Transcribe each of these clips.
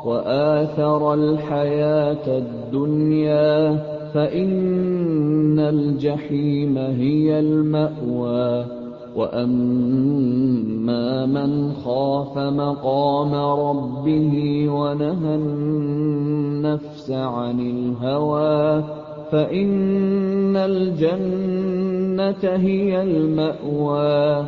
وآثر الحياة الدنيا فإن الجحيم هي المأوى وأما من خاف مقام ربه ونهى النفس عن الهوى فإن الجنة هي المأوى.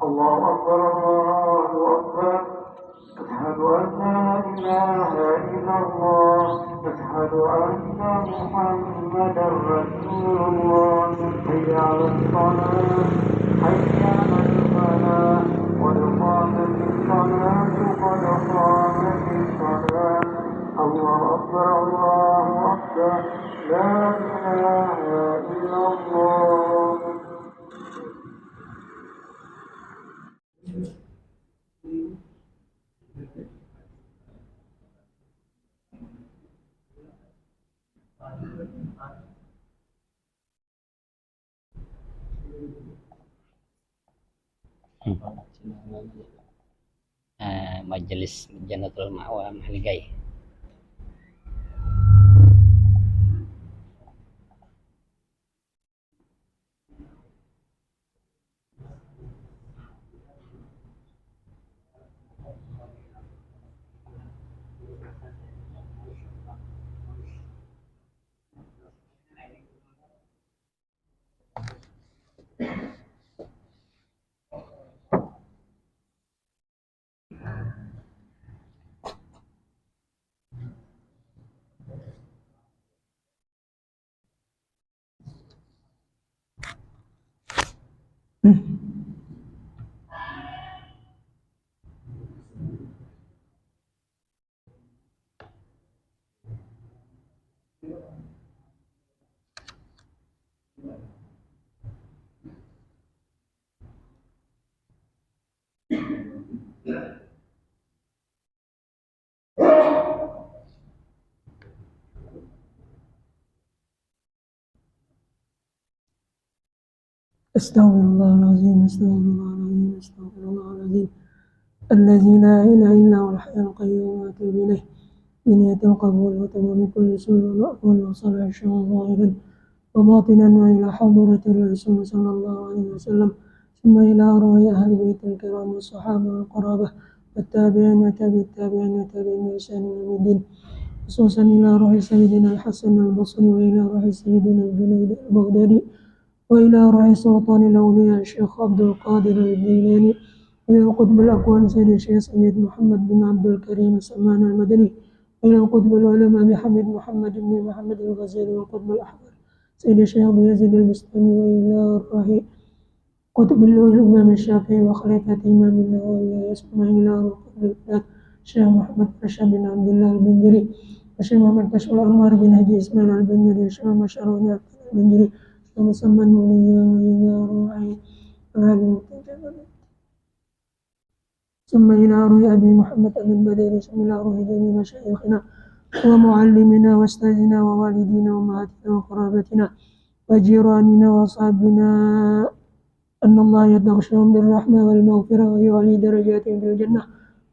الله أكبر الله أكبر أشهد أن لا إله إلا الله أشهد أن محمدا رسول الله حي على الصلاة حي على الفلاح قد قامت الصلاة قد قامت الصلاة الله أكبر الله أكبر لا إله إلا الله. Majelis Jannatul Ma'wa Mahligai. أستغفر الله العظيم الذي لا إله إلا هو الحي القيوم وأتوب إليه بنية القبول وتمام كل سوء ومأمول وصلاح الشهر ظاهرا وباطنا وإلى حضرة الرسول صلى الله عليه وسلم ثم إلى أرواح أهل بيت الكرام والصحابة والقرابة والتابعين وتابع التابعين وتابعين بإحسان إلى الدين خصوصا إلى روح سيدنا الحسن البصري وإلى روح سيدنا الجنيد البغدادي وإلى روح سلطان الأولياء الشيخ عبد القادر الجيلاني وإلى القطب الأكوان سيد الشيخ سيد محمد بن عبد الكريم السمان المدني وإلى القطب العلماء بحمد محمد بن محمد الغزالي والقطب الأحمر سيد الشيخ أبو يزيد البستاني وإلى روح قطب الإمام الشافعي وخليفة إمام النووي يسمى إلى روح قطب البلاد الشيخ محمد باشا بن عبد الله البنجري الشيخ محمد كشف الأنوار بن هدي إسماعيل البنجري الشيخ مشعر بن عبد البنجري ومسمى المولية وإلى روح العالم ثم إلى روح أبي محمد أمين بدري ثم إلى روح جميع مشايخنا ومعلمنا وأستاذنا ووالدينا وأمهاتنا وقرابتنا وجيراننا وأصحابنا أن الله يدخلهم بالرحمة والمغفرة ويعلي درجاتهم في الجنة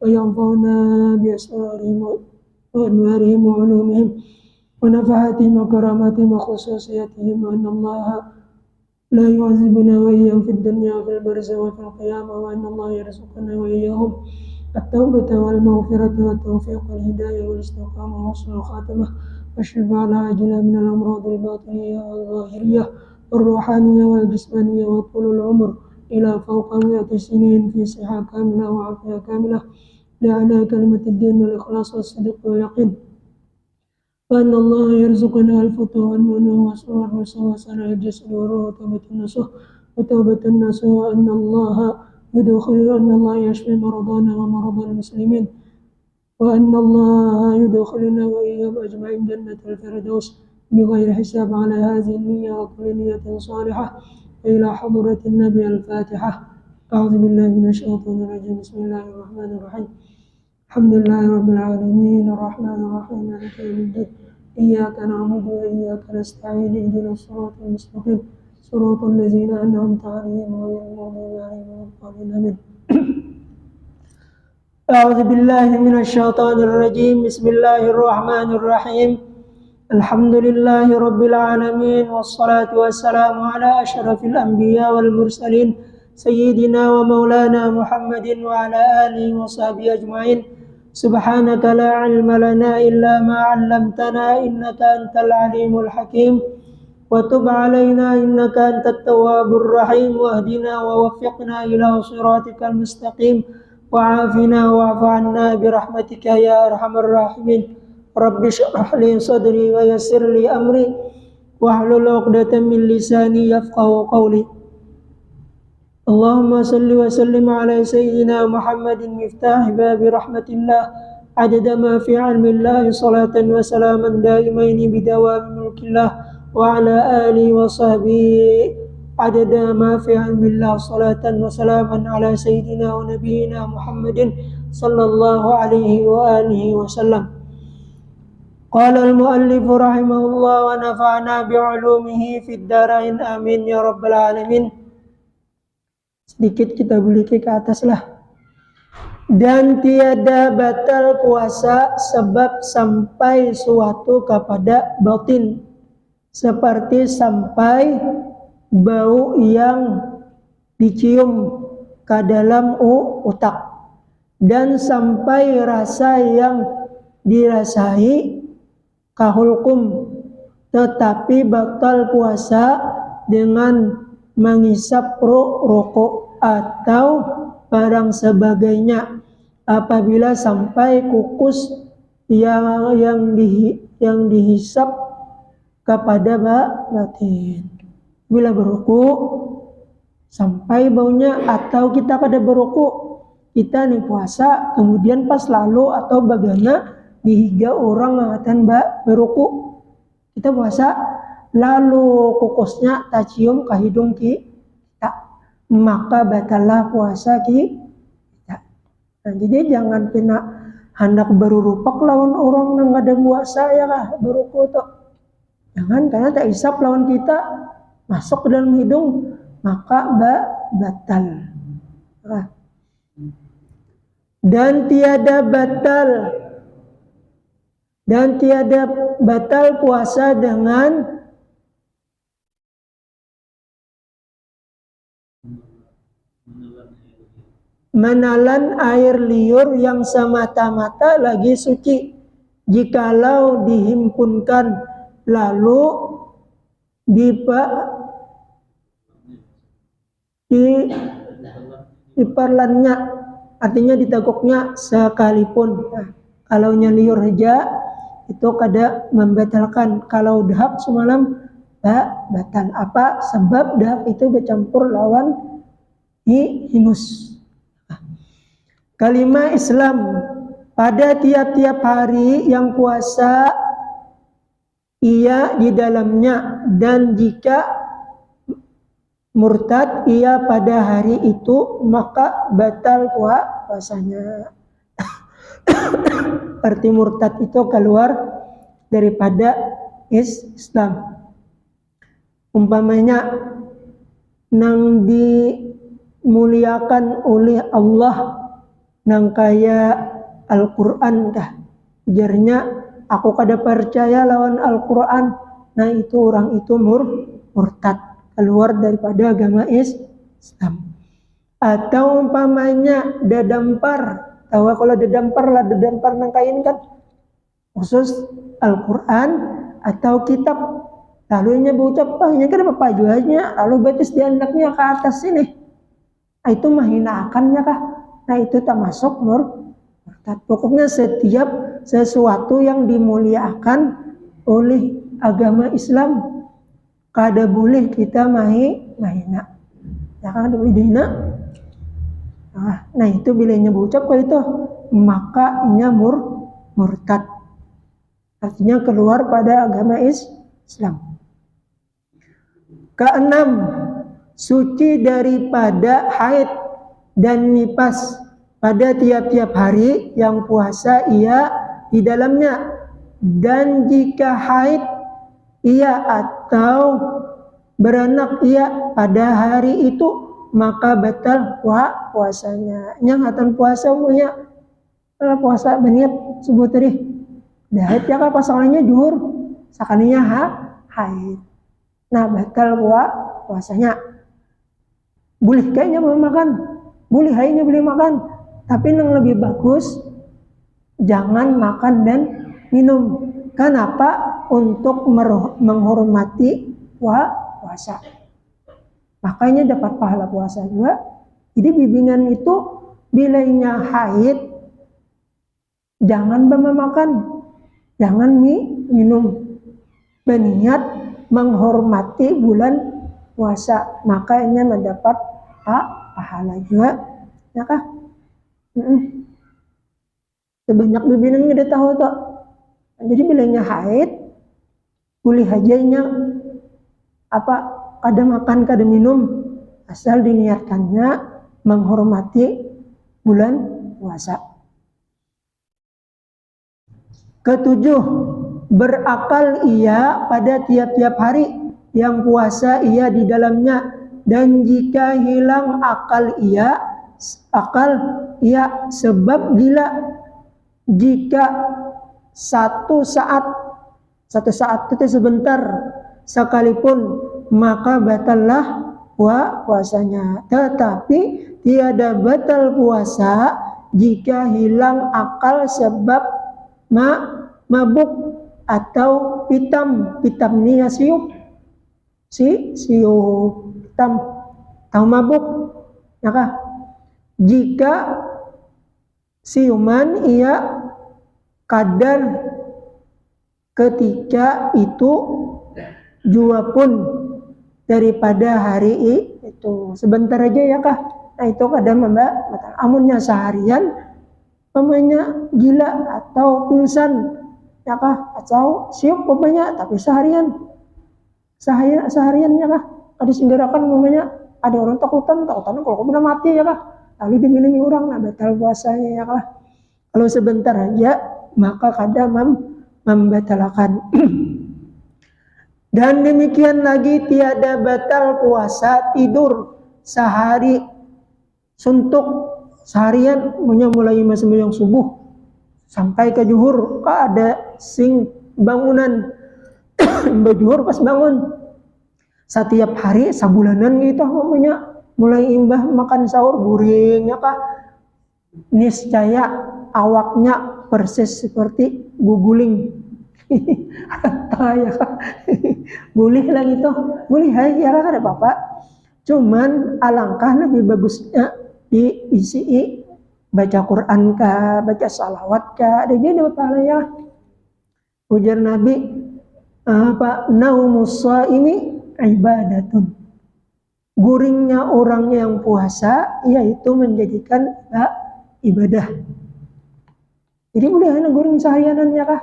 وينفعنا بأسرارهم وأنوارهم وعلومهم ونفحاتهم وكراماتهم وخصوصياتهم وأن الله لا يعذبنا وإياهم في الدنيا وفي البرزخ وفي القيامة وأن الله يرزقنا وإياهم التوبة والمغفرة والتوفيق والهداية والاستقامة وحسن الخاتمة والشفاء العاجلة من الأمراض الباطنية والظاهرية والروحانية والجسمانية وطول العمر إلى فوق 100 سنين في صحة كاملة وعافية كاملة لأعلاء كلمة الدين والإخلاص والصدق واليقين وأن الله يرزقنا الفتوح والمنى وسرور الرسول وسنة الجسد والروح وتوبة النصوح وأن الله يشفي مرضانا ومرضى المسلمين وأن الله يدخلنا وإياهم أجمعين جنة الفردوس بغير حساب على هذه النية وكل نية صالحة إلى حضرة النبي الفاتحة. أعوذ بالله من الشيطان الرجيم. بسم الله الرحمن الرحيم. الحمد لله رب العالمين الرحمن الرحيم مالك يوم الدين إياك نعبد وإياك نستعين اهدنا الصراط المستقيم صراط الذين أنعمت عليهم غير المغضوب عليهم ولا الضالين آمين. أعوذ بالله من الشيطان الرجيم. بسم الله الرحمن الرحيم. الحمد لله رب العالمين والصلاة والسلام على أشرف الأنبياء والمرسلين سيدنا ومولانا محمد وعلى آله وصحبه أجمعين. سبحانك لا علم لنا إلا ما علمتنا إنك أنت العليم الحكيم وتب علينا إنك أنت التواب الرحيم واهدنا ووفقنا إلى صراطك المستقيم وعافنا واعف عنا برحمتك يا أرحم الراحمين. رب اشرح لي صدري ويسر لي أمري واحلل عقدة من لساني يفقهوا قولي. اللهم صل وسلم على سيدنا محمد مفتاح باب رحمة الله عدد ما في علم الله صلاة وسلاما دائمين بدوام ملك الله وعلى آله وصحبه عدد ما في علم الله صلاة وسلاما على سيدنا ونبينا محمد صلى الله عليه وآله وسلم. قال المؤلف رحمه الله ونفعنا بعلومه في الدارين آمين يا رب العالمين. Sedikit kita balik ke atas lah. Dan tiada batal puasa sebab sampai suatu kepada batin, seperti sampai bau yang dicium ke dalam otak dan sampai rasa yang dirasai kahulkum, tetapi batal puasa dengan menghisap rokok atau barang sebagainya apabila sampai kukus yang dihisap kepada batin. Bila berrukuk sampai baunya, atau kita kada beruku, kita nih puasa kemudian pas lalu atau bagaimana dihiga orang ngatan beruku, kita puasa lalu kukusnya tak cium ke hidung kita, maka batallah puasa kita. Nah, jadi jangan pernah hendak berurupak lawan orang yang ada puasa ya kah beruku tuh. Jangan, karena tak isap lawan kita masuk ke dalam hidung, maka batal. Nah. Dan tiada batal puasa dengan menelan air liur yang semata-mata lagi suci, jikalau dihimpunkan lalu diperlannya, artinya diteguknya sekalipun. Nah, kalau liur aja itu kada membatalkan. Kalau dahak semalam batal. Apa sebab dahak itu bercampur lawan hingus. Kalimat Islam pada tiap-tiap hari yang puasa ia di dalamnya, dan jika murtad ia pada hari itu, maka batal puasanya. Arti murtad itu keluar daripada Islam. Umpamanya nang dimuliakan oleh Allah nang kaya Al-Quran kah, ujarnya aku kada percaya lawan Al-Quran, nah itu orang itu murtad, keluar daripada agama Islam. Atau umpamanya dadampar, tahu kalau dadampar nang kain kan khusus Al-Quran atau kitab, lalu nya berucap ini kan apa jualnya, lalu betis di anaknya ke atas sini, itu menghinakannya kah? Nah itu tak masuk murtad. Pokoknya setiap sesuatu yang dimuliakan oleh agama Islam kada boleh kita mahina. Ya kan kada boleh dihina. Nah itu bila berucap kalau itu maka nya murtad. Artinya keluar pada agama Islam. Keenam, suci daripada haid dan nifas pada tiap-tiap hari yang puasa ia di dalamnya, dan jika haid ia atau beranak ia pada hari itu, maka batal puasanya. Yang atan puasa punya puasa berniat subuh tadi haid ya kan pasangannya juhur sakaninya haid, nah batal puasanya. Boleh kayaknya boleh makan, boleh haidnya boleh makan, tapi yang lebih bagus jangan makan dan minum. Kenapa? Untuk menghormati puasa, makanya dapat pahala puasa juga. Jadi bimbingan itu bilainya haid jangan makan, jangan minum, berniat menghormati bulan puasa, makanya mendapat pahala juga, ya kah? Sebanyak bibinan udah tahu tuh. Jadi bilangnya haid, boleh hajanya kada makan kada minum, asal diniatkannya menghormati bulan puasa. Ketujuh, berakal ia pada tiap-tiap hari yang puasa ia di dalamnya, dan jika hilang akal ia sebab gila, jika satu saat itu sebentar sekalipun, maka batallah puasanya. Tetapi tiada batal puasa jika hilang akal sebab mabuk atau pitam ni siup pitam atau mabuk, maka jika siuman ia kadar ketika itu jua pun daripada hari itu. Sebentar aja ya kah? Nah itu kadang membatal. Amunnya seharian, pemainnya gila atau pingsan, ya kah? Atau siup pemainnya, tapi seharian ya kah? Ada singgarakan pemainnya, ada orang takutan kalau benar mati ya kah? Lalu dimiliki orang, nah batal puasanya ya kah? Kalau sebentar aja, maka kadang membatalkan. Dan demikian lagi tiada batal puasa tidur sehari suntuk seharian mulai sembahyang subuh sampai ke zuhur ada sing bangunan zuhur pas bangun setiap hari sabulanan gitu namanya mulai imbah makan sahur guring ya kah niscaya awaknya persis seperti guguling ya boleh lah gitu boleh ya kan ada bapak cuman alangkah lebih bagusnya diisi baca Quran kah baca salawat kah ada jadi pahala ya ujar Nabi naumus shaimi ibadatun guringnya orang yang puasa yaitu menjadikan ibadah jadi boleh guring seharianan ya kah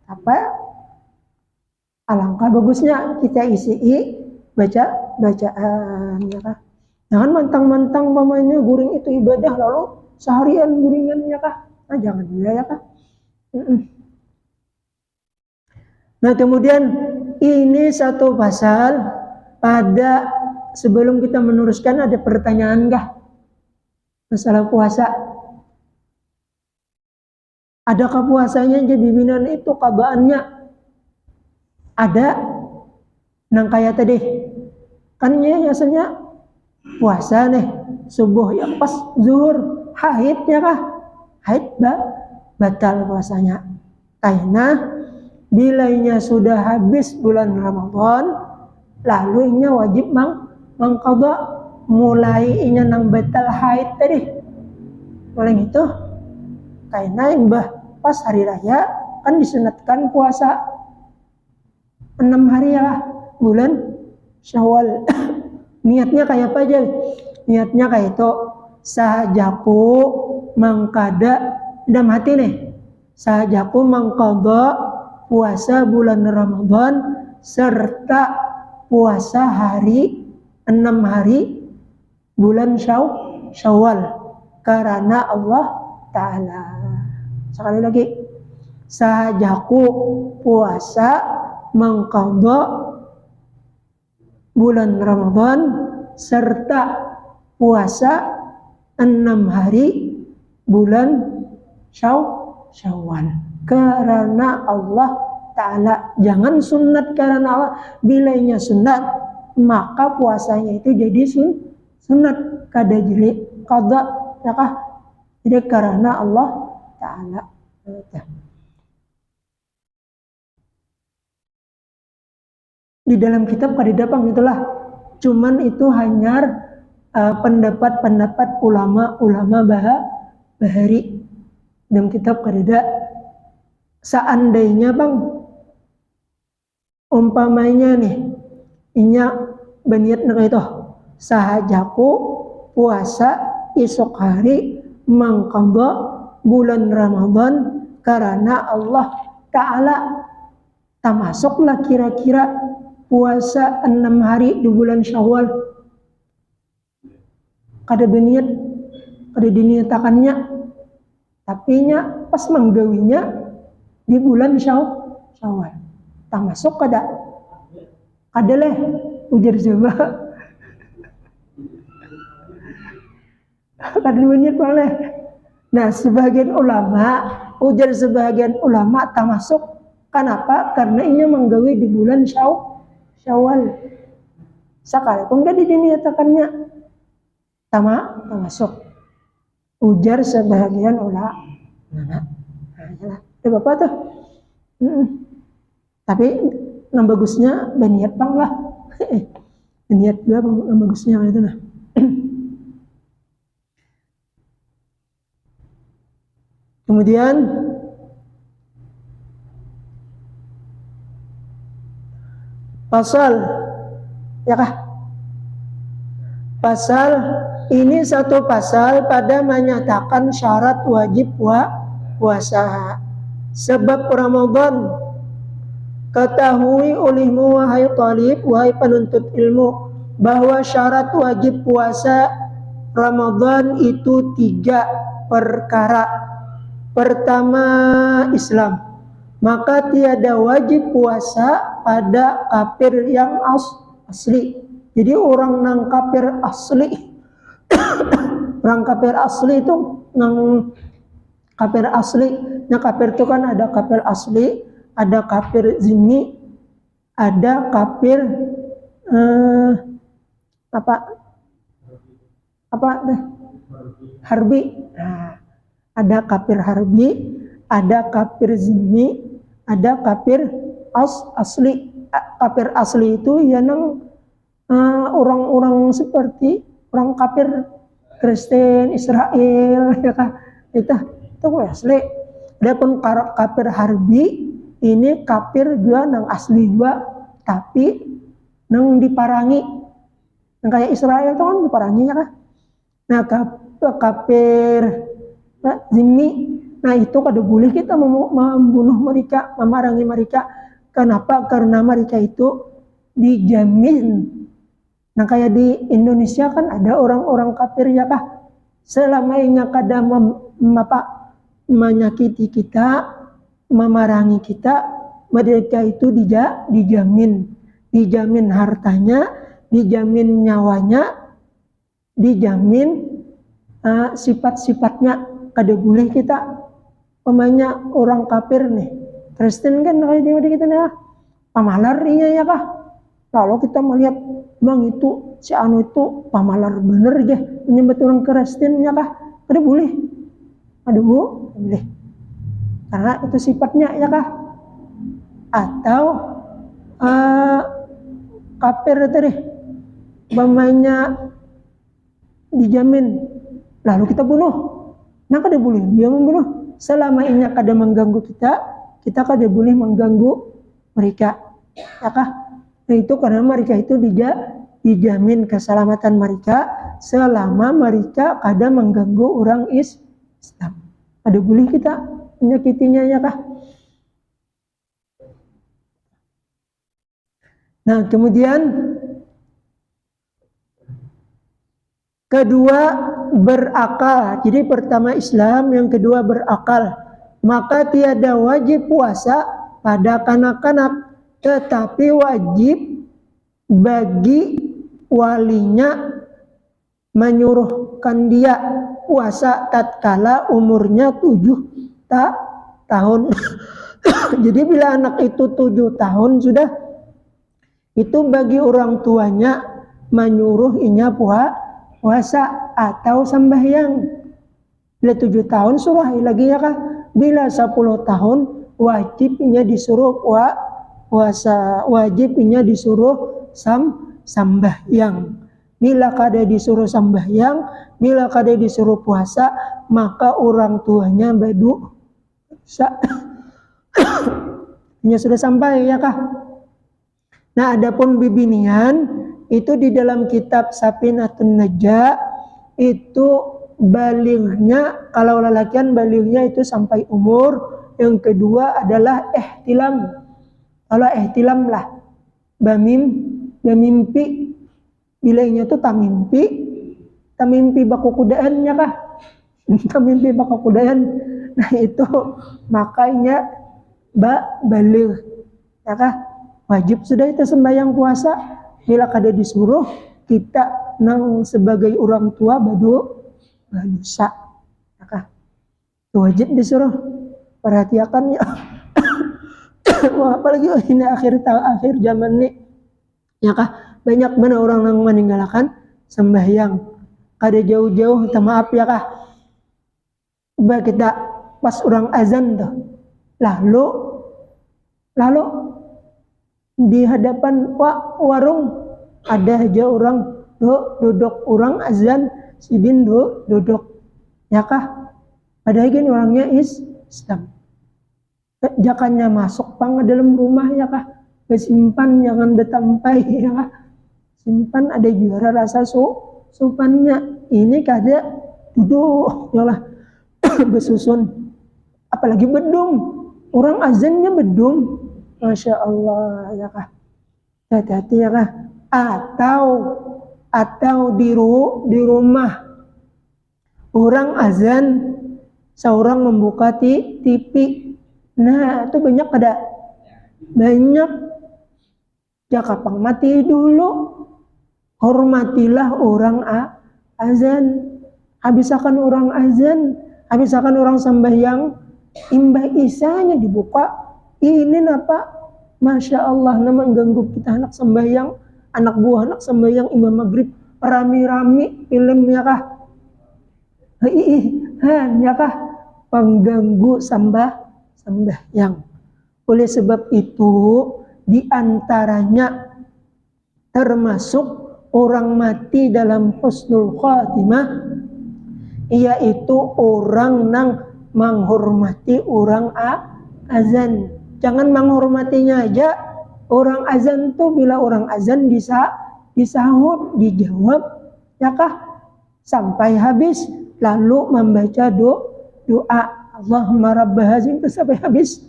apa alangkah bagusnya kita isi bacaan ya kah jangan mantang-mantang pamanya guring itu ibadah lalu seharian guringan ya kah nah jangan juga ya kah nah kemudian ini satu pasal pada sebelum kita meneruskan ada pertanyaan kah masalah puasa adakah puasanya jadi bimbingan itu kabaannya ada nang kayak tadi kan ya biasanya puasa nih subuh ya pas zuhur haid ya kah haid batal puasanya karena bilainya sudah habis bulan Ramadan lalu inya wajib mengqadha mulai inya nang batal haid tadi mulai itu karena imbah pas hari raya kan disunatkan puasa 6 hari ya bulan Syawal. Niatnya kayak apa aja? Niatnya kayak itu sahajaku mangkada dalam hati nih. Sahajaku mangqadha puasa bulan Ramadan serta puasa hari 6 hari bulan Syawal karena Allah Ta'ala. Sekali lagi sahajaku puasa mengqadha bulan Ramadan serta puasa 6 hari bulan Syawal karena Allah Ta'ala. Jangan sunat karena Allah, bilainya sunat maka puasanya itu jadi sunat kada jeli qada ya kah jadi karena Allah Ta'ala. Di dalam kitab kadidapang itulah cuman itu hanya pendapat-pendapat ulama-ulama bahari dalam kitab kadida seandainya bang umpamanya nih inya baniat nak itu sahajaku puasa esok hari mangqadha bulan Ramadan karena Allah Ta'ala termasuklah kira-kira puasa 6 hari di bulan Syawal kada berniat kada diniatakannya tapi nya pas menggawinya di bulan Syawal termasuk kada leh ujar coba kada berniat boleh. Nah sebagian ujar sebagian ulama termasuk kenapa karena inya menggawi di bulan Syawal sekalipun gak diniatakannya termasuk ujar sebagian ulama. Nah, ada bapak tuh. Tapi yang bagusnya berniat bang lah. Berniat juga yang bagusnya itu nah. Kemudian pasal ya kah Pasal ini satu pasal pada menyatakan syarat wajib puasa. Sebab Ramadan, ketahui olehmu wahai talib, wahai penuntut ilmu, bahwa syarat wajib puasa Ramadan itu 3 perkara. Pertama, Islam. Maka tiada wajib puasa pada kafir yang asli. Jadi orang nang kafir asli, orang kafir asli itu nang kafir asli. Nah kafir itu kan ada kafir asli, ada kafir zimmi, ada kafir harbi. Nah, ada kafir harbi, ada kafir zimmi, ada kafir asli. Kafir asli itu ya nang orang-orang seperti orang kafir Kristen, Israel, ya kan? Itu asli. Adapun kafir harbi ini kafir juga nang asli juga, tapi nang diparangi. Yang kayak Israel itu kan diparangi ya kan? Nah kafir zimmi, nah itu kada boleh kita membunuh mereka, memerangi mereka. Kenapa? Karena mereka itu dijamin. Nah kayak di Indonesia kan ada orang-orang kafir ya kah? Selama ini kada menyakiti kita, memerangi kita, mereka itu dijamin hartanya, dijamin nyawanya, dijamin sifat-sifatnya. Kada boleh kita pemanya orang kafir nih, Kristen kan kayak di kita nih, pamalar iya ya kah? Kalau kita melihat bang itu si anu itu pamalar bener deh, menyebut orang Kristen ya kah? Kada boleh, kada boleh, karena itu sifatnya ya kah? Atau kafir tadi pemainnya dijamin, lalu kita bunuh. Nah kada boleh dia membunuh selama ini kada mengganggu kita kada boleh mengganggu mereka ya kah? Nah, itu karena mereka itu dijamin keselamatan mereka selama mereka kada mengganggu orang Islam. Kada boleh kita menyakitinya ya kah? Nah kemudian kedua, berakal. Jadi pertama Islam, yang kedua berakal. Maka tiada wajib puasa pada kanak-kanak, tetapi wajib bagi walinya menyuruhkan dia puasa tatkala umurnya 7 tahun. Jadi bila anak itu 7 tahun sudah, itu bagi orang tuanya menyuruh inya puasa atau sembahyang. Bila 7 tahun suruh lagi ya kah? Bila 10 tahun wajibnya disuruh puasa, wajibnya disuruh sembahyang. Bila kada disuruh sembahyang, bila kada disuruh puasa, maka orang tuanya berdosa. Ini sudah sampai ya kah? Nah adapun bibinian itu di dalam kitab Safinatun Najah itu balighnya, kalau lelakian balighnya itu sampai umur. Yang kedua adalah ihtilam. Kalau ihtilam lah bamimpi, bilainya itu tamimpi baku kudaannya kah? Tamimpi baku kudaan. Nah itu makanya baligh ya kah? Wajib sudah itu sembahyang puasa. Bila kada disuruh, kita nang sebagai orang tua berdosa. Maka wajib disuruh. Perhatikan ya. Wah, apalagi ini akhir zaman nih. Ya kah? Banyak mana orang yang meninggalkan sembahyang. Kada jauh-jauh, minta maaf ya kah? Coba kita pas orang azan tuh. Lalu di hadapan warung ada aja orang duduk, orang azan sidin duduk ya kah? Padahal gini orangnya Islam. Jangannya masuk pang dalam rumah ya kah? Simpan jangan betampai ya kah? Simpan ada juara rasa sopannya. Ini kada duduk ya lah besusun, apalagi bedung, orang azannya bedung, masya Allah ya kah, hati-hati ya kah. Atau di rumah orang azan, seorang membuka TV. Nah itu banyak kada, banyak ya, kapang mati dulu, hormatilah orang azan. Habisakan orang azan, habisakan orang sembahyang, imbah isanya dibuka. Ini apa? Masya Allah, nama mengganggu kita anak sembahyang, anak buah anak sembahyang imam maghrib, rami-rami film ya kah? Ya kah? Pengganggu sembahyang. Oleh sebab itu, diantaranya termasuk orang mati dalam husnul khatimah, yaitu orang nang menghormati orang azan. Jangan menghormatinya aja. Orang azan tuh bila orang azan bisa disahut, dijawab ya kah, sampai habis, lalu membaca doa Allahumma rabbah hazim sampai habis.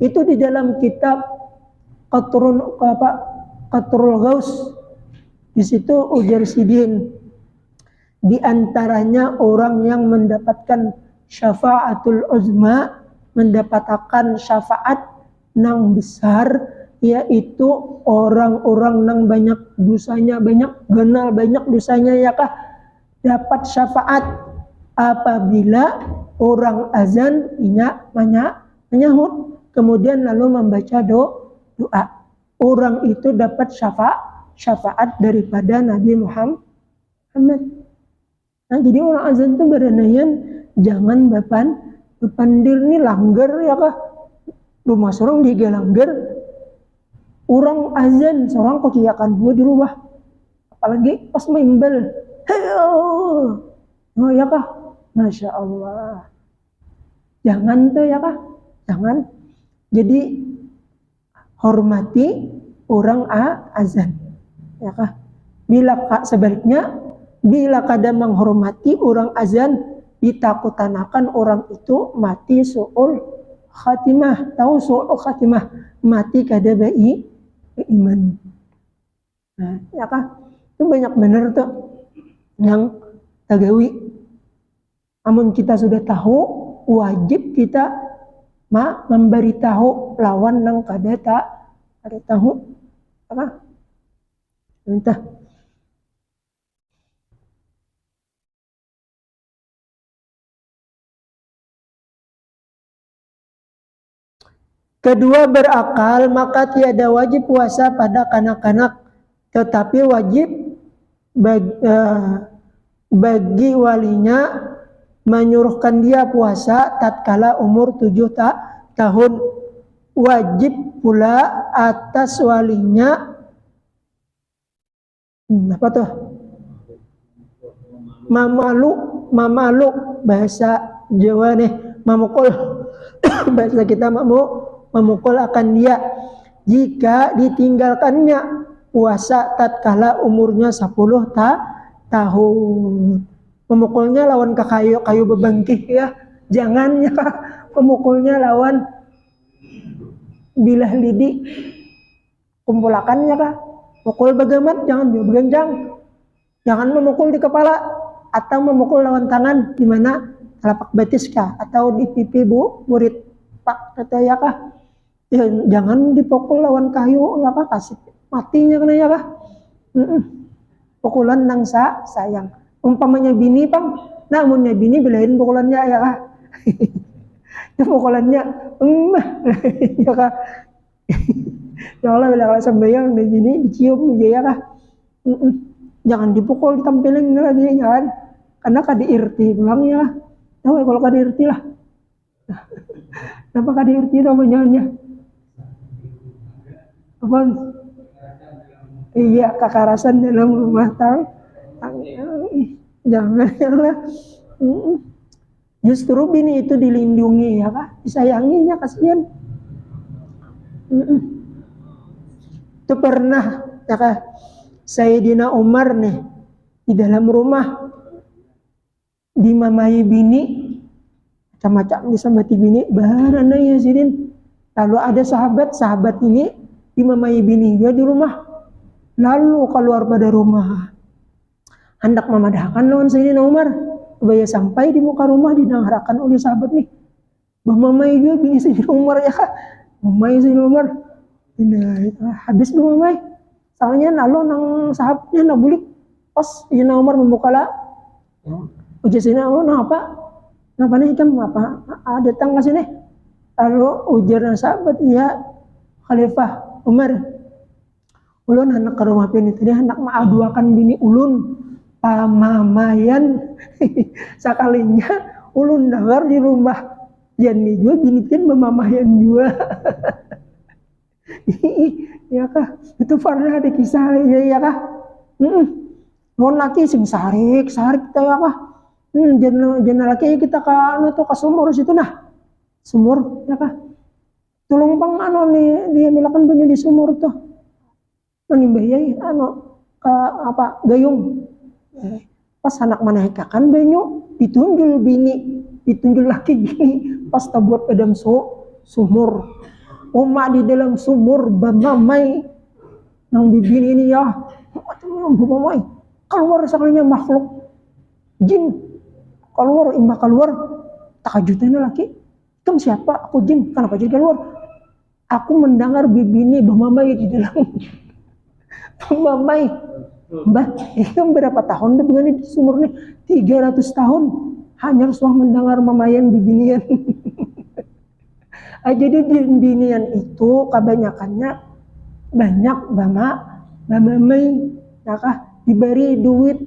Itu di dalam kitab Qatrul Ghaus. Di situ ujar Sidin, di antaranya orang yang mendapatkan syafaatul uzma, mendapatkan syafaat nang besar, yaitu orang-orang nang banyak dosanya, banyak genal banyak dosanya ya kah, dapat syafaat apabila orang azan menyahut kemudian lalu membaca doa. Orang itu dapat syafaat daripada Nabi Muhammad. Nah, jadi orang azan itu beranayan jangan bepandir nih langgar ya kah, rumah sorong diga langgar, orang azan seorang kokiakan buat di rumah, apalagi pas maimbal, oh ya kah, masya Allah, jangan tuh ya kah, jangan. Jadi hormati orang azan ya kah. Sebaliknya bila kada menghormati orang azan, ditakutanakan orang itu mati su'ul khatimah. Tahu su'ul khatimah? Mati kada iman. Nah, ya kah? Itu banyak bener tuh yang tagawi. Amun kita sudah tahu, wajib kita memberitahu lawan nang kada tahu. Apa? Entah. Kedua, berakal, maka tiada wajib puasa pada kanak-kanak, tetapi wajib bagi walinya menyuruhkan dia puasa tatkala umur 7 tahun. Wajib pula atas walinya apa tuh? Mamalu bahasa Jawa nih, mamukul. Bahasa kita memukul akan dia jika ditinggalkannya puasa tatkala umurnya 10 tahun. Memukulnya lawan ke kayu bebangkih ya, jangan ya, pemukulnya lawan bilah lidi, kumpulakannya kah, pukul bagamat, jangan dia begenjang, jangan memukul di kepala atau memukul lawan tangan di mana telapak betis kah atau di pipi murid pak kata ya kah. Ya, jangan dipukul lawan kayu ya kah, kasih matinya kena ya kah. Pukulan nang sayang. Umpamanya bini pang, namunnya bini belain pukulannya ya kah. Pukulannya ya kah. Ya Allah, bila kalau sembahyang di bini dicium ya kah. Jangan dipukul, ditampilin lagi jangan. Karena kada irti pulang ya. Tahu kalau kada irti lah. Kenapa kada irti namanya? Apa? Iya, kekerasan dalam rumah tangga. Jangan ya lah. Justru bini itu dilindungi ya kah, disayanginya, kasihan. Itu pernah ya kah, Sayyidina Umar nih di dalam rumah dimamai bini, macam-macam disambati bini, barana ya sidin. Lalu ada sahabat ini dimamai bini juga di rumah. Lalu keluar pada rumah, hendak memadahkan lawan Sayyidina Umar. Supaya sampai di muka rumah didengarkan oleh sahabat nih, mamai juga bini Sayyidina Umar ya, mamai Sayyidina Umar. Nah, habis mamai, soalnya lalu nang sahabatnya nak bulik, pas Sayyidina Umar membuka lah. Ujar Sayyidina Umar, Kenapa nih hikam? Apa? Datang ke sini. Lalu ujar sahabat, ya Khalifah Umar, ulun hendak ke rumah bini tadi hendak mengaduakan bini ulun pamamayan. Sekalinya ulun dengar di rumah Jani juga bini kan memamayan juga. Ya kah? Itu pernah ada kisah ya kah? Mon laki sing sarik kita ya kah? Jana laki kita ke sumur situ nah. Sumur ya kah? Tulung pang nih dia milakan banyu di sumur tuh. Menimbayai gayung. Pas anak menaikakan banyu ditunjul laki bini pas tabuat ke dalam sumur. Oma di dalam sumur bamamai nang bibini ini ya bamamai keluar sekalinya makhluk jin keluar takajutnya laki, kamu siapa? Aku jin. Kenapa jadi keluar? Aku mendengar bibini bamamai di dalam bamamai. Mbak, itu berapa tahun dengan di sumur nih? 300 tahun hanya Rasulullah mendengar mamayan bibinian. Jadi bibinian itu kebanyakannya banyak bamamai, maka diberi duit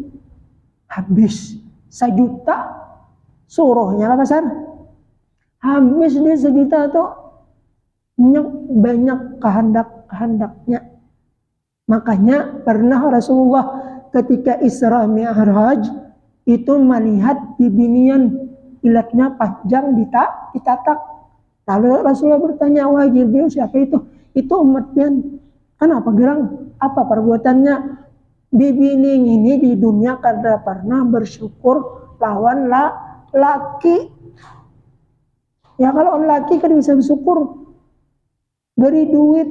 habis 1 juta suruhnya lah pasar. Habis dia 1 juta tuh banyak kehendaknya. Makanya pernah Rasulullah ketika Isra Mi'raj itu melihat bibinian ilatnya panjang ditatak. Lalu Rasulullah bertanya, wahai Jibril, siapa itu? Itu umatnya. Kenapa gerang? Apa perbuatannya? Bibini ini di dunia karena pernah bersyukur lawan laki. Ya kalau laki kan bisa bersyukur, beri duit.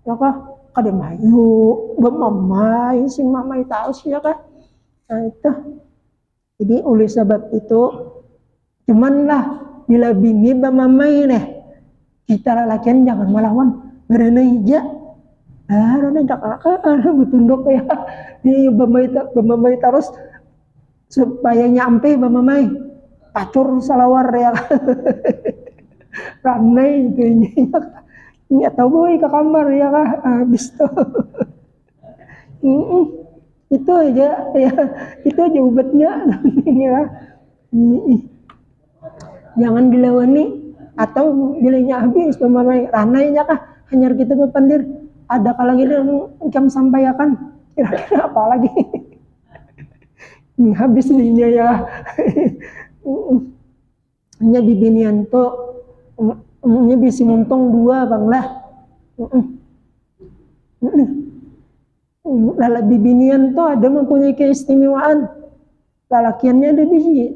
Ya kah? Kada mayu, bemamai, sing mamai tahu sih ya kah? Nah itu. Jadi oleh sebab itu, cuman lah bila bini bemamai nih, kita lalakian jangan melawan, karena hija. Karena tak betunduk ya, dia bemamai terus supaya nyampe bemamai, pacur salawar ya. Ranai itu ini. Nggak tahu boy ke kamar ya kah habis tuh. Itu aja ya, itu aja obatnya ya. Jangan dilewani atau bilanya habis pemamai ranainya kah hanya kita berpandir ada kalau gitu jam sampaikan kira-kira apa lagi. Ini habis ininya ya. Hanya di binian tuh ini bisa muntung 2 bang lah. Lalabi binian tuh ada mempunyai keistimewaan. Lalakiannya ada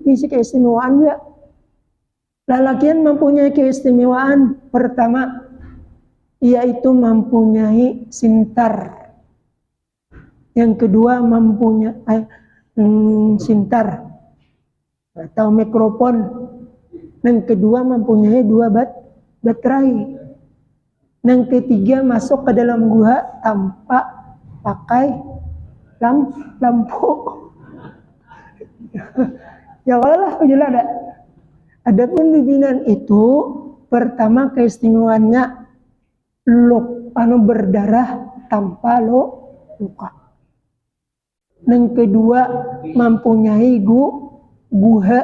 bisa keistimewaan juga. Lalakian mempunyai keistimewaan pertama yaitu mempunyai sintar. Yang kedua mempunyai sintar atau mikrofon. Yang kedua mempunyai 2 baterai. Yang ketiga masuk ke dalam gua tanpa pakai lampu. Ya Allah, jelas ada. Adapun bibinan itu pertama keistimewaannya berdarah tanpa luka. Yang kedua mempunyai guha,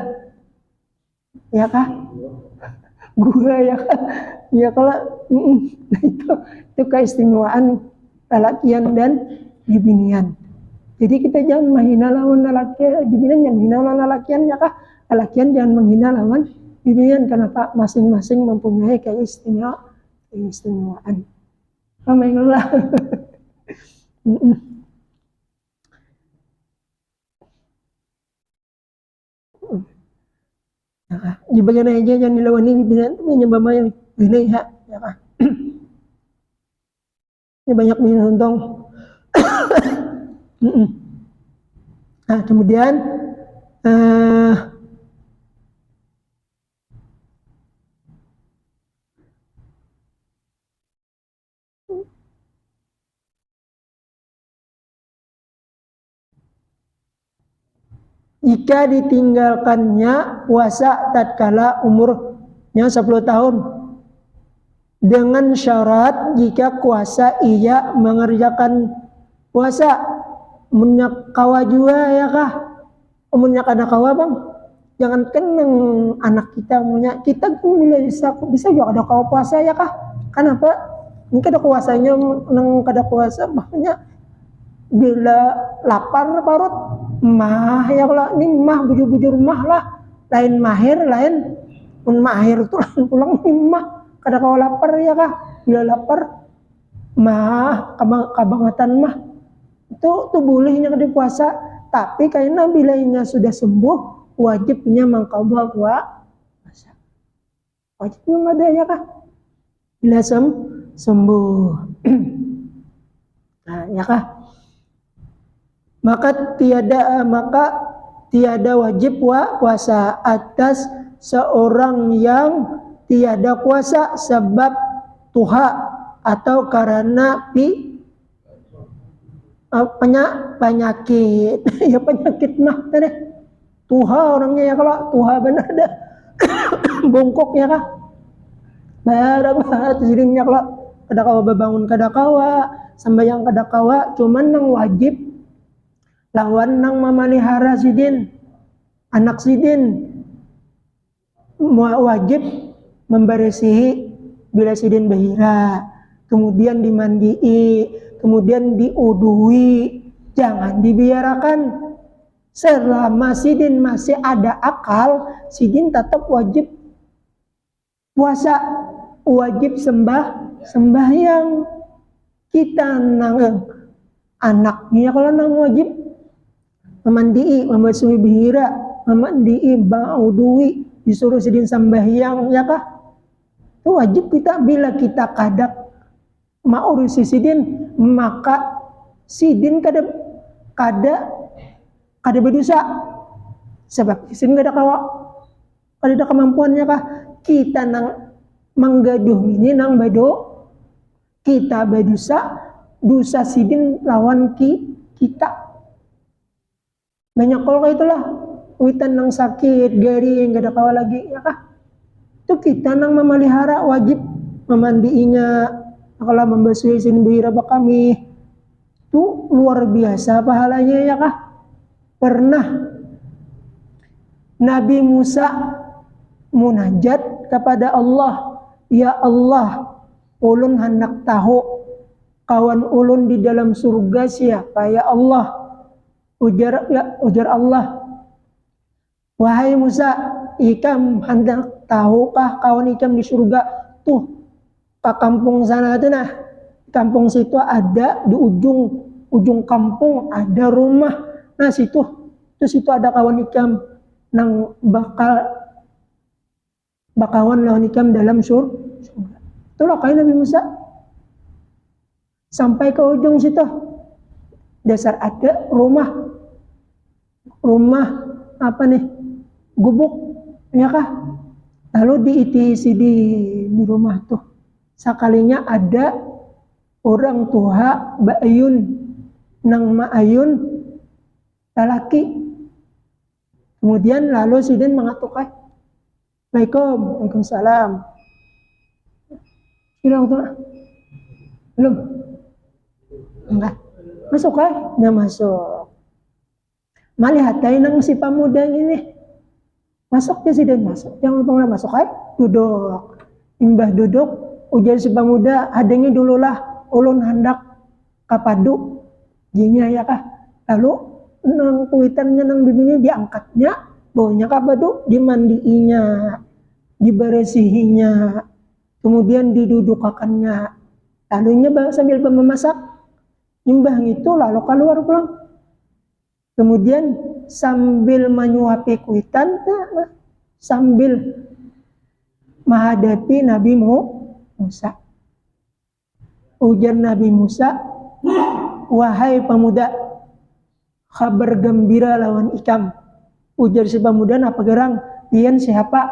ya kah? Gua ya kah? Ya kalau itu keistimewaan lalakian dan bibinian. Jadi kita jangan menghina lawan lalakian, bibinian jangan menghina lawan lalakian ya kah? Lalakian jangan menghina lawan bibinian karena masing-masing mempunyai keistimewaan. Alhamdulillah. Di bagian aja yang dilawan ini menyembah mayang ini ya kah. Ini banyak binatang. Nah, kemudian jika ditinggalkannya puasa tatkala umurnya 10 tahun dengan syarat jika kuasa ia mengerjakan puasa menyakawa juga ya kah menyakadawa bang jangan kenang anak kita bisa juga ada kawa puasa ya kah kenapa ini kada kuasanya nang kada kuasa makanya bila lapar parut mah ya kalau ini mah bujur-bujur mah lah lain mahir lain pun mahir itu lain pulang ini mah kada kau lapar ya kah bila lapar mah kabangatan mah itu bolehnya kada puasa tapi karena bila inya sudah sembuh wajibnya mengqadha puasa wajibnya ada ya kah bila sembuh nah ya kah maka tiada wajib puasa atas seorang yang tiada kuasa sebab tuha atau karena penyakit ya penyakit mah tadi tuha orangnya ya kalau tuha benar ada bongkok ya kah barang jadinya kalau kada kawa bangun kada kawa sambayang kada kawa cuman nang wajib lawan nang memelihara sidin anak sidin wajib membersihi bila sidin bahira kemudian dimandii kemudian diudui jangan dibiarkan selama sidin masih ada akal sidin tetap wajib puasa wajib sembahyang kita nang anaknya kalau nang wajib memandii, membasuhi bihira, memandii, ba'udui, disuruh sidin sembahyang, ya kah? Itu wajib kita bila kita kadak maurusi sidin, maka sidin kada berdosa. Sebab sidin kada ada kemampuannya kah? Kita nang menggaduh ini nang kita dosa sidin lawan kita. Banyak kalau itulah witan nang sakit gari yang gak ada kawa lagi ya kah itu kita nang memelihara wajib memandiinya kalau membasuhi sindira kami itu luar biasa pahalanya ya kah pernah Nabi Musa munajat kepada Allah ya Allah ulun hendak tahu kawan ulun di dalam surga siapa ya Allah ujar Allah wahai Musa ikam hendak tahukah kawan ikam di surga tuh pak kampung sana tuh nah kampung situ ada di ujung kampung ada rumah nah situ ada kawan ikam nang bakawan lawan ikam dalam surga itulah kain Nabi Musa sampai ke ujung situ dasar ada rumah apa nih gubuk ya kah lalu diisi di rumah tuh sekalinya ada orang tua Ba'ayun nang Ma'ayun lalaki kemudian lalu sidin mengatakan Waalaikumsalam bilang tuh belum enggak masuk nggak masuk malihatai nang si pemuda ini masuk ya sidin masuk jangan pernah masuk duduk imbah duduk ujar si pemuda adanya dululah ulun hendak kapadu jinya ya kah lalu nang kuitannya nang bibinya diangkatnya baunya kapadu dimandiinya diberesihinya kemudian didudukakannya lalunya sambil memasak imbah itu lalu keluar pulang kemudian sambil menyuapi kuitan sambil menghadapi Nabi Musa. Ujar Nabi Musa, wahai pemuda, kabar gembira lawan ikam. Ujar si pemuda, apa gerang? Pian siapa?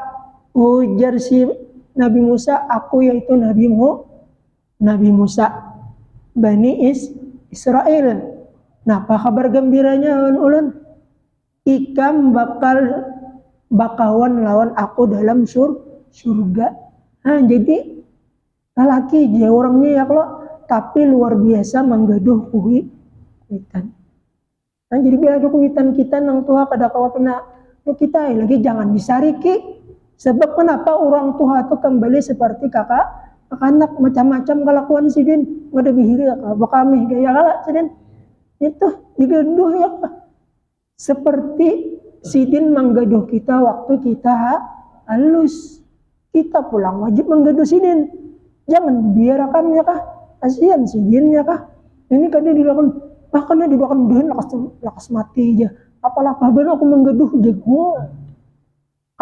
Ujar si Nabi Musa, aku yaitu Nabi Musa Bani Israel. Napa kabar gembiranya ulun? Ikam bakawan lawan aku dalam surga. Nah, jadi lelaki dia orangnya ya kalau tapi luar biasa menggaduh kuitan. Nah, jadi bila kuitan kita nang tua kada kawa pina kita lagi jangan disariki. Sebab kenapa orang tua itu kembali seperti kakak anak macam-macam kelakuan sidin ngada bihiri bakamih gaya kala sidin itu digaduh ya seperti sidin menggaduh kita waktu kita halus. Kita pulang wajib menggaduh sidin, jangan dibiarkan ya kah, kasihan sidin ya kah. Ini kadang dilakukan bahkan dilakukan dohin lakas mati aja apalah benar aku menggaduh jago.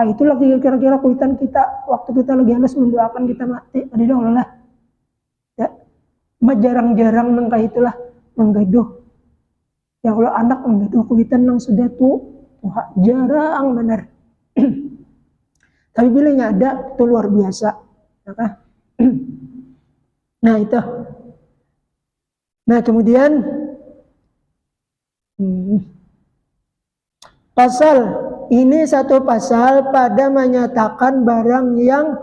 Itu lagi kira-kira kuitan kita waktu kita lagi halus mendoakan kita mati ada dong lah ya jarang-jarang nangka itulah menggaduh ya kalau anak menggaduh kuitan nang sudah tuh jarang benar. Tapi bila ada itu luar biasa ya kan? Nah itu kemudian pasal ini satu pasal pada menyatakan barang yang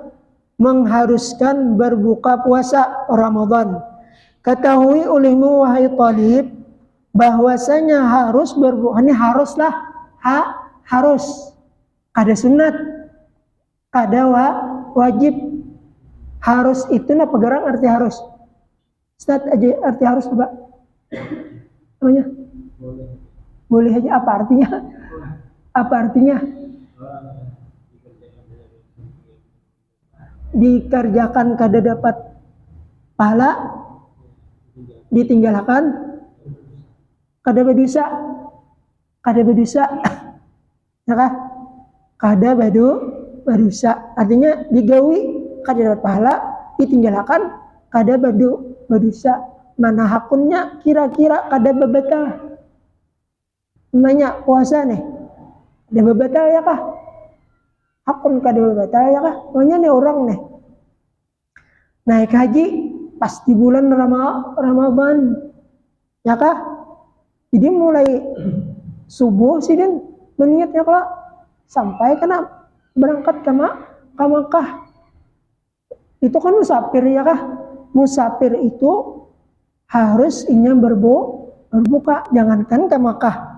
mengharuskan berbuka puasa Ramadan. Ketahui olehmu wahai talib bahwasanya harus berbuka, ini haruslah harus ada sunat, ada wajib. Harus itu apa gerang arti harus? Ustaz aja arti harus apa? Namanya? Boleh aja apa artinya? Apa artinya? Dikerjakan kada dapat pahala, ditinggalkan kada berdosa, ya kah? Kada berdosa. Artinya digawi kada dapat pahala, ditinggalkan kada berdosa. Mana hakunnya kira-kira kada bebatal. Namanya puasa nih. Ada bebatal ya kah? Hakun kada bebatal ya kah? Pokoknya nih orang nih naik haji pas di bulan Ramadan ya kah? Jadi mulai subuh sih dan berniatnya kalau sampai kena berangkat ke Makkah. Itu kan musafir ya kah? Musafir itu harus inya berbuka, jangankan ke Makkah.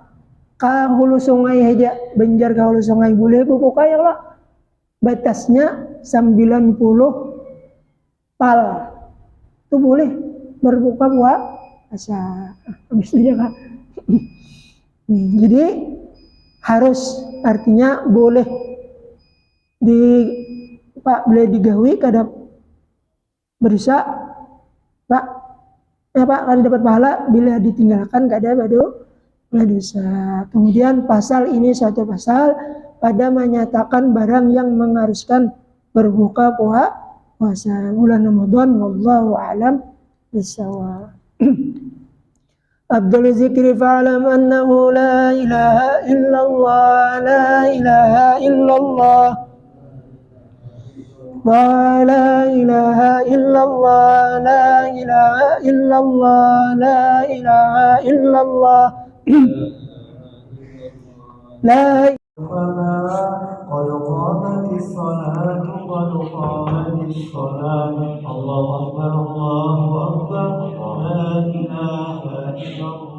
Ka hulu sungai aja, Banjar ka hulu sungai boleh berbuka ya Allah. Batasnya 90 pal. Itu boleh berbuka puasa. Habis itu ya Kak. Jadi harus artinya boleh boleh digawi kada berusaha Pak. Ya Pak, kalau dapat pahala bila ditinggalkan kada dosa. Kemudian pasal ini suatu pasal pada menyatakan barang yang mengharuskan berbuka puasa bulan Ramadan. Wallahu a'lam bishawab. Abdul zikri fa'lam annahu la ilaha illallah, la ilaha illallah, la ilaha illallah, la ilaha illallah, la ilaha illallah. لا قد قامت الصلاة قد قامت الصلاة الله أكبر الله أكبر لا إله إلا الله